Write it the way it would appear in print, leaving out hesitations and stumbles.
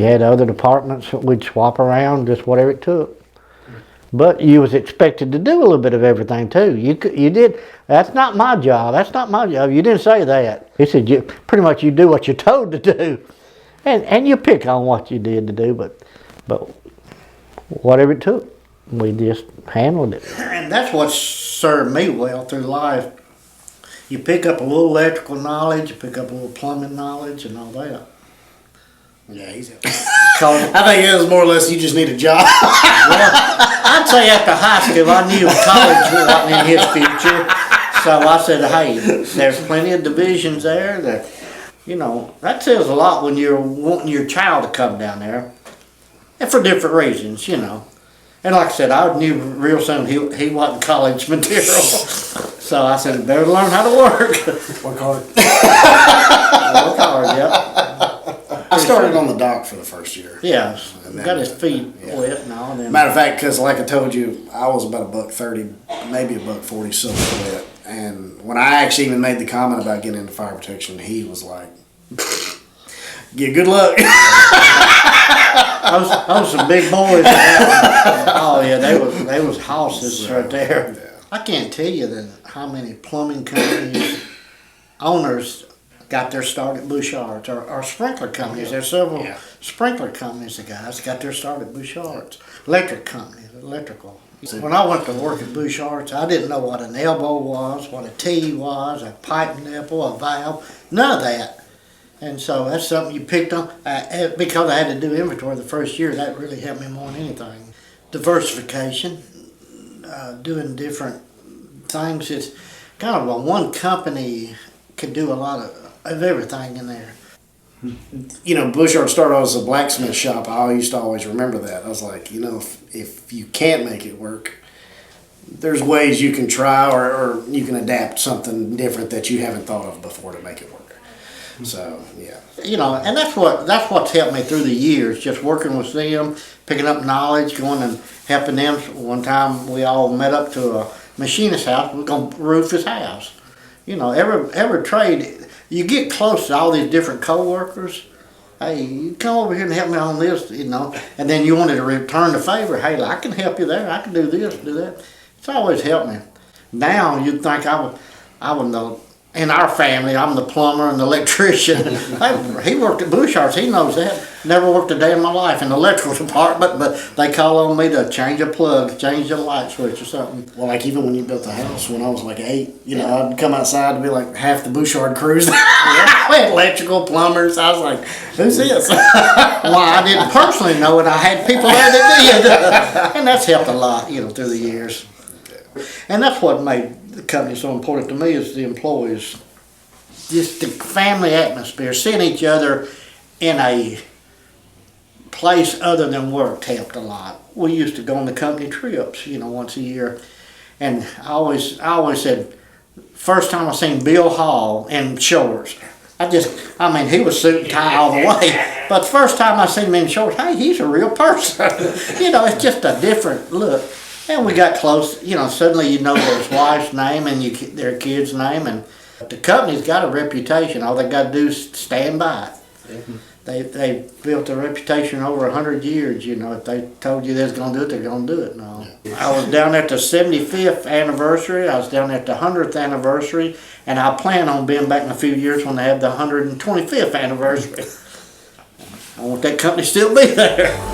had other departments that we'd swap around, just whatever it took. But you was expected to do a little bit of everything too. You did. That's not my job. That's not my job. You didn't say that. He said pretty much you do what you're told to do, and you pick on what you did to do. But whatever it took, we just handled it. And that's what served me well through life. You pick up a little electrical knowledge, you pick up a little plumbing knowledge, and all that. Yeah, he's. I think it was more or less you just need a job. Well, I'd say after high school, I knew college wasn't in his future. So I said, hey, there's plenty of divisions there that, that says a lot when you're wanting your child to come down there. And for different reasons, And like I said, I knew real soon he wasn't college material. So I said, better learn how to work. Work hard. Work hard, yep. I started on the dock for the first year. Yeah, got his feet wet and all. Matter of fact, because like I told you, I was about $1.30, maybe $1.40 silver wet. And when I actually even made the comment about getting into fire protection, he was like, "Yeah, good luck." Those some big boys. Oh yeah, they was houses right there. Yeah. I can't tell you how many plumbing companies owners got their start at Bouchard's, or sprinkler companies. There's several sprinkler companies. The guys got their start at Bouchard's. Electric companies, electrical. When I went to work at Bouchard's, I didn't know what an elbow was, what a T was, a pipe nipple, a valve, none of that. And so that's something you picked on. Because I had to do inventory the first year, that really helped me more than anything. Diversification, doing different things. It's kind of one company could do a lot of everything in there. Bouchard started as a blacksmith shop. I used to always remember that. I was like, if you can't make it work, there's ways you can try or you can adapt something different that you haven't thought of before to make it work. So, yeah. And that's what's helped me through the years, just working with them, picking up knowledge, going and helping them. One time we all met up to a machinist's house. We were going to roof his house. Every trade, you get close to all these different co-workers. Hey, you come over here and help me on this, and then you wanted to return the favor. Hey, I can help you there. I can do this, do that. It's always helped me. Now you'd think I would know. In our family, I'm the plumber and the electrician. He worked at Bouchard's. He knows that. Never worked a day in my life in the electrical department, but they call on me to change a plug, change a light switch or something. Well, like even when you built the house when I was like 8, I'd come outside to be like half the Bouchard crews. We had electrical plumbers. I was like, who's this? Well, I didn't personally know it. I had people there that did. And that's helped a lot, through the years. And that's what made the company so important to me is the employees. Just the family atmosphere, seeing each other in a place other than work helped a lot. We used to go on the company trips, once a year. And I always said, first time I seen Bill Hall in shorts, he was suit and tie all the way. But the first time I seen him in shorts, hey, he's a real person. It's just a different look. And we got close, suddenly you know his wife's name and their kid's name. And the company's got a reputation. All they got to do is stand by it. Mm-hmm. They built a reputation over 100 years. If they told you they was going to do it, they're going to do it. No. I was down there at the 75th anniversary. I was down there at the 100th anniversary. And I plan on being back in a few years when they have the 125th anniversary. I want that company to still be there.